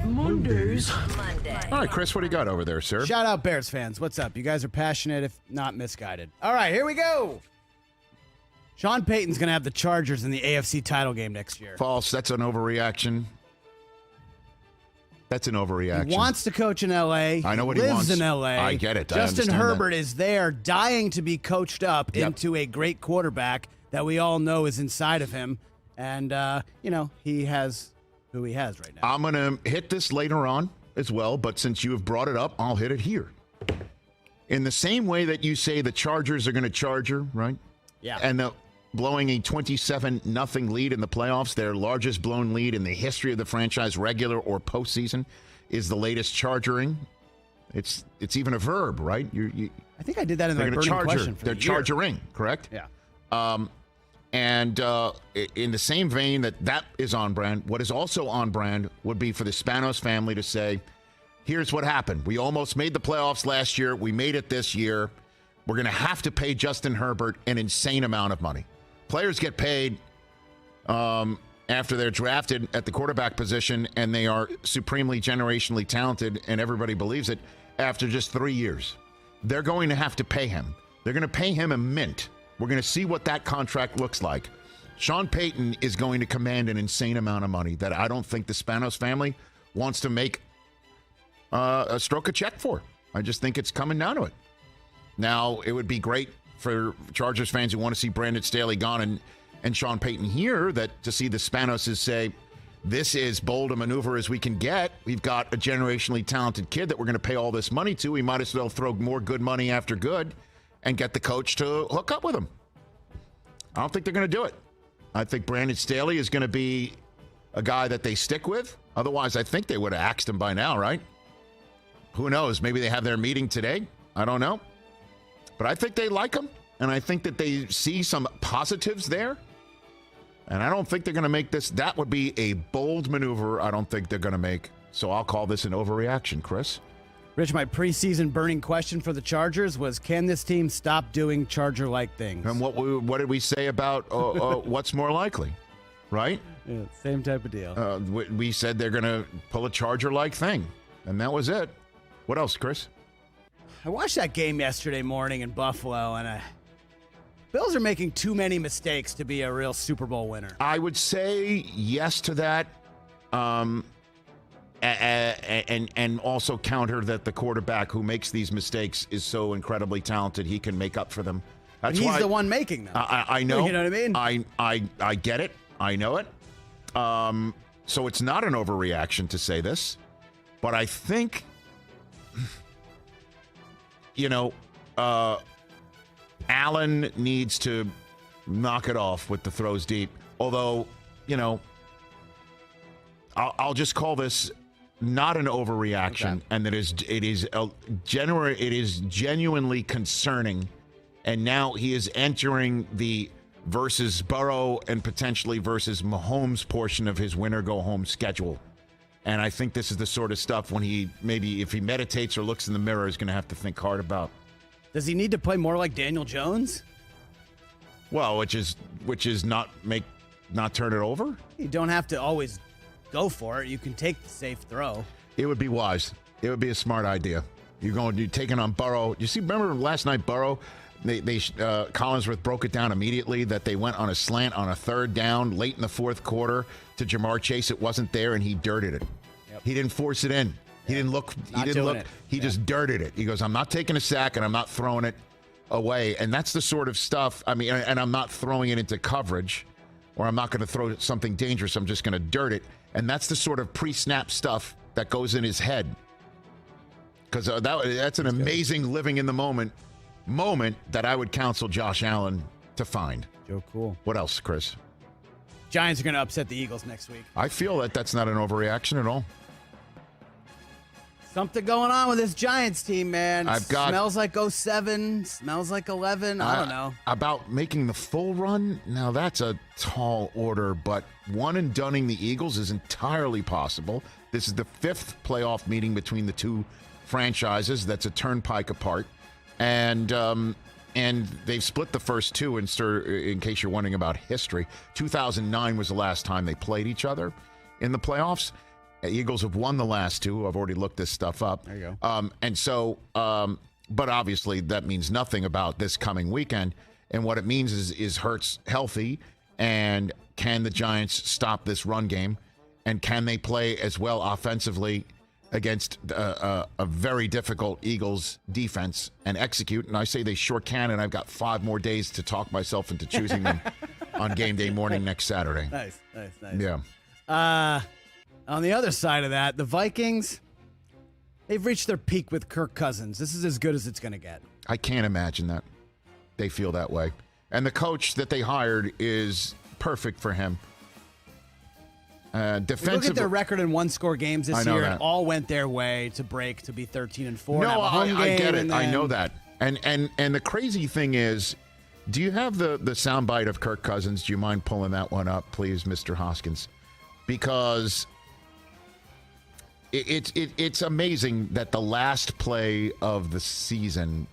Mondays. All right, Chris, what do you got over there, sir? Shout out Bears fans. What's up? You guys are passionate, if not misguided. All right, here we go. Sean Payton's going to have the Chargers in the AFC title game next year. False. That's an overreaction. That's an overreaction. He wants to coach in L.A. I know what he he lives wants. in L.A. I get it. Justin Herbert is there dying to be coached up into a great quarterback that we all know is inside of him. And, he has who he has right now. I'm going to hit this later on as well, but since you have brought it up, I'll hit it here. In the same way that you say the Chargers are going to charger, right? Yeah. And blowing a 27-0 lead in the playoffs, their largest blown lead in the history of the franchise, regular or postseason, is the latest chargering. It's even a verb, right? I think I did that in the burning question for They're chargering, correct? Yeah. And in the same vein that is on brand, what is also on brand would be for the Spanos family to say, here's what happened. We almost made the playoffs last year. We made it this year. We're going to have to pay Justin Herbert an insane amount of money. Players get paid after they're drafted at the quarterback position, and they are supremely generationally talented, and everybody believes it, after just 3 years. They're going to have to pay him. They're going to pay him a mint. We're going to see what that contract looks like. Sean Payton is going to command an insane amount of money that I don't think the Spanos family wants to make a stroke a check for. I just think it's coming down to it. Now, it would be great for Chargers fans who want to see Brandon Staley gone and Sean Payton here, that to see the Spanoses say, this is bold a maneuver as we can get. We've got a generationally talented kid that we're going to pay all this money to. We might as well throw more good money after good and get the coach to hook up with him. I don't think they're going to do it. I think Brandon Staley is going to be a guy that they stick with. Otherwise, I think they would have axed him by now, right? Who knows? Maybe they have their meeting today. I don't know. But I think they like him, and I think that they see some positives there. And I don't think they're going to make this. That would be a bold maneuver I don't think they're going to make. So I'll call this an overreaction, Chris. Rich, my preseason burning question for the Chargers was, can this team stop doing Charger-like things? And what did we say about what's more likely, right? Yeah, same type of deal. We said they're going to pull a Charger-like thing, and that was it. What else, Chris? I watched that game yesterday morning in Buffalo, and Bills are making too many mistakes to be a real Super Bowl winner. I would say yes to that, and also counter that the quarterback who makes these mistakes is so incredibly talented he can make up for them. That's why he's the one making them. I know. You know what I mean? I get it. I know it. So it's not an overreaction to say this, but I think, Allen needs to knock it off with the throws deep. Although, I'll just call this not an overreaction, okay, and that it is genuinely concerning. And now he is entering the versus Burrow and potentially versus Mahomes portion of his winner go home schedule. And I think this is the sort of stuff when he maybe, if he meditates or looks in the mirror, is going to have to think hard about. Does he need to play more like Daniel Jones? Well, which is not turn it over. You don't have to always go for it. You can take the safe throw. It would be wise. It would be a smart idea. You're taking on Burrow. You see, remember last night, Burrow, Collinsworth broke it down immediately that they went on a slant on a third down late in the fourth quarter to Jamar Chase. It wasn't there, and he dirted it. Yep. He didn't force it in. He didn't look. He didn't look. He just dirted it. He goes, I'm not taking a sack, and I'm not throwing it away. And that's the sort of stuff. I mean, and I'm not throwing it into coverage, or I'm not going to throw something dangerous. I'm just going to dirt it. And that's the sort of pre-snap stuff that goes in his head. Because that's an amazing living in the moment that I would counsel Josh Allen to find. Joe Cool. What else, Chris? Giants are going to upset the Eagles next week. I feel that that's not an overreaction at all. Something going on with this Giants team, man. Smells like 07, smells like 11. I don't know. About making the full run? Now, that's a tall order, but one and dunning the Eagles is entirely possible. This is the fifth playoff meeting between the two franchises. That's a turnpike apart. And they've split the first two, in case you're wondering about history. 2009 was the last time they played each other in the playoffs. Eagles have won the last 2. I've already looked this stuff up. There you go. And so, but obviously that means nothing about this coming weekend. And what it means is Hurts healthy, and can the Giants stop this run game, and can they play as well offensively against a very difficult Eagles defense and execute? And I say they sure can, and I've got 5 more days to talk myself into choosing them on game day morning next Saturday. Nice. Yeah. On the other side of that, the Vikings, they've reached their peak with Kirk Cousins. This is as good as it's going to get. I can't imagine that they feel that way. And the coach that they hired is perfect for him. Defensive. Look at their record in one-score games this year. That. It all went their way to break to be 13-4. No, I get it. Then... I know that. And the crazy thing is, do you have the soundbite of Kirk Cousins? Do you mind pulling that one up, please, Mr. Hoskins? Because it's amazing that the last play of the season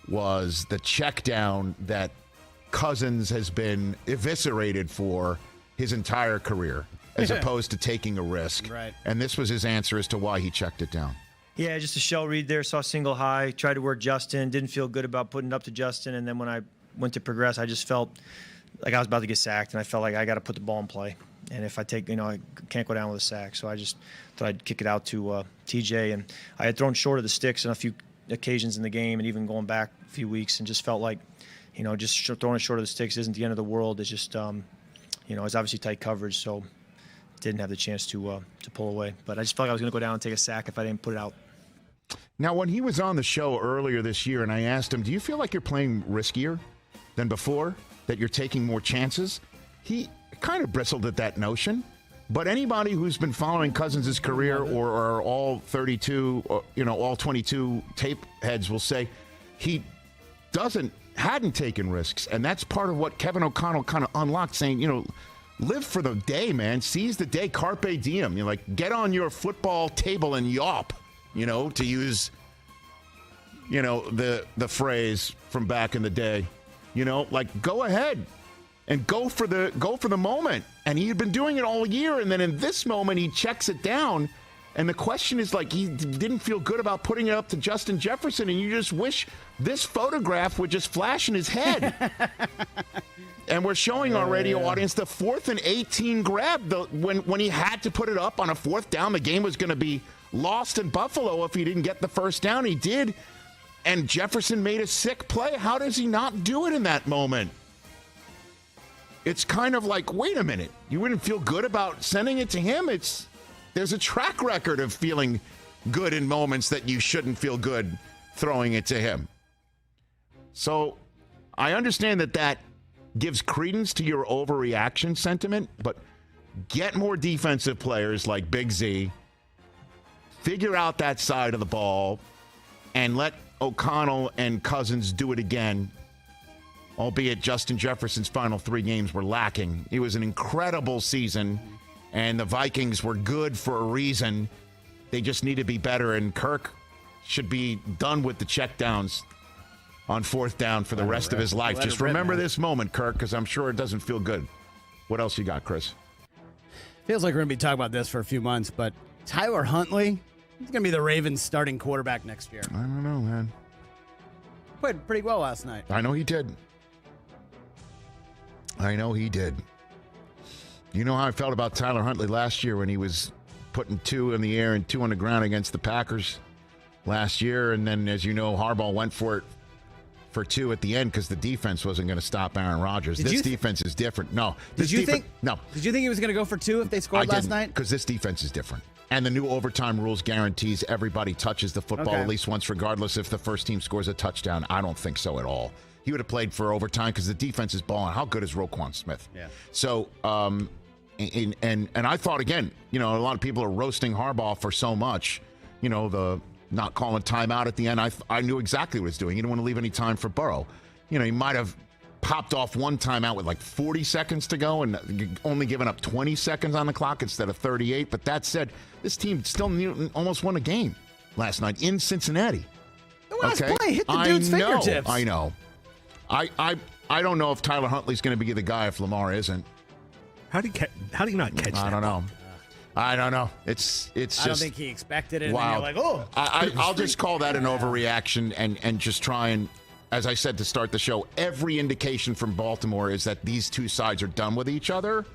was the check down that Cousins has been eviscerated for his entire career, as opposed to taking a risk. Right. And this was his answer as to why he checked it down. Yeah, just a shell read there. Saw single high. Tried to work Justin. Didn't feel good about putting it up to Justin. And then when I went to progress, I just felt like I was about to get sacked. And I felt like I got to put the ball in play. And if I take, I can't go down with a sack. So I just thought I'd kick it out to TJ. And I had thrown short of the sticks on a few occasions in the game, and even going back a few weeks, and just felt like, just throwing it short of the sticks isn't the end of the world. It's just, it's obviously tight coverage. So didn't have the chance to pull away. But I just felt like I was going to go down and take a sack if I didn't put it out. Now, when he was on the show earlier this year, and I asked him, do you feel like you're playing riskier than before, that you're taking more chances? He kind of bristled at that notion. But anybody who's been following Cousins' career or are all 32, or, all 22 tape heads will say he hadn't taken risks. And that's part of what Kevin O'Connell kind of unlocked, saying, live for the day, man. Seize the day. Carpe diem. You're like, get on your football table and yawp, to use, the phrase from back in the day, go ahead and go for the moment. And he had been doing it all year. And then in this moment, he checks it down. And the question is, he didn't feel good about putting it up to Justin Jefferson. And you just wish this photograph would just flash in his head. And we're showing our radio audience the 4th and 18 grab. When he had to put it up on a 4th down, the game was going to be lost in Buffalo if he didn't get the first down. He did. And Jefferson made a sick play. How does he not do it in that moment? It's kind of like, wait a minute, you wouldn't feel good about sending it to him? There's a track record of feeling good in moments that you shouldn't feel good throwing it to him. So I understand that gives credence to your overreaction sentiment, but get more defensive players like Big Z, figure out that side of the ball, and let O'Connell and Cousins do it again. Albeit Justin Jefferson's final 3 games were lacking. It was an incredible season, and the Vikings were good for a reason. They just need to be better, and Kirk should be done with the checkdowns on 4th down for the rest of his life. Just remember this moment, Kirk, because I'm sure it doesn't feel good. What else you got, Chris? Feels like we're going to be talking about this for a few months, but Tyler Huntley, he's going to be the Ravens' starting quarterback next year. I don't know, man. Played pretty well last night. I know he did. You know how I felt about Tyler Huntley last year when he was putting 2 in the air and 2 on the ground against the Packers last year. And then, as you know, Harbaugh went for it for 2 at the end because the defense wasn't going to stop Aaron Rodgers. This defense is different. No. Did you think he was going to go for 2 if they scored last night? Because this defense is different. And the new overtime rules guarantees everybody touches the football at least once, regardless if the first team scores a touchdown. I don't think so at all. He would have played for overtime because the defense is balling. How good is Roquan Smith? Yeah. So, and I thought, again, a lot of people are roasting Harbaugh for so much. The not calling timeout at the end. I knew exactly what he was doing. He didn't want to leave any time for Burrow. He might have popped off one timeout with 40 seconds to go and only given up 20 seconds on the clock instead of 38. But that said, this team still almost won a game last night in Cincinnati. The last play hit the dude's fingertips. I know. I don't know if Tyler Huntley's going to be the guy if Lamar isn't. How do you not catch that? I don't know. I don't know. It's just. I don't think he expected it. Wow. And then you're like, oh. I'll just call that an overreaction and just try and, as I said to start the show, every indication from Baltimore is that these two sides are done with each other,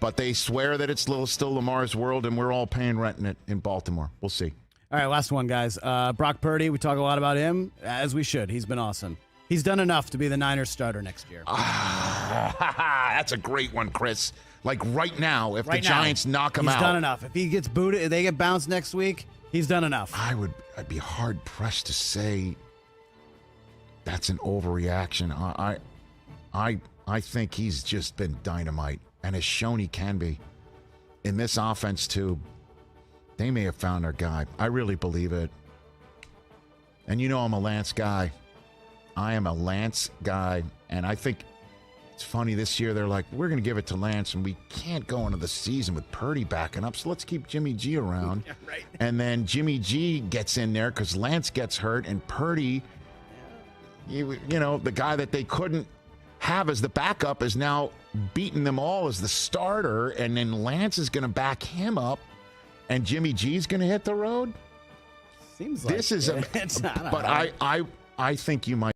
but they swear that it's still Lamar's world, and we're all paying rent in it in Baltimore. We'll see. All right, last one, guys. Brock Purdy, we talk a lot about him, as we should. He's been awesome. He's done enough to be the Niners starter next year. That's a great one, Chris. Like right now, if the Giants knock him out. He's done enough. If he gets booted, if they get bounced next week, he's done enough. I'd be hard pressed to say that's an overreaction. I think he's just been dynamite and has shown he can be. In this offense, too, they may have found their guy. I really believe it. And you know I'm a Lance guy. I am a Lance guy, and I think it's funny this year they're like, we're going to give it to Lance, and we can't go into the season with Purdy backing up, so let's keep Jimmy G around. Yeah, right. And then Jimmy G gets in there because Lance gets hurt, and Purdy, you know, the guy that they couldn't have as the backup is now beating them all as the starter, and then Lance is going to back him up, and Jimmy G's going to hit the road. Seems like This is it. but I think you might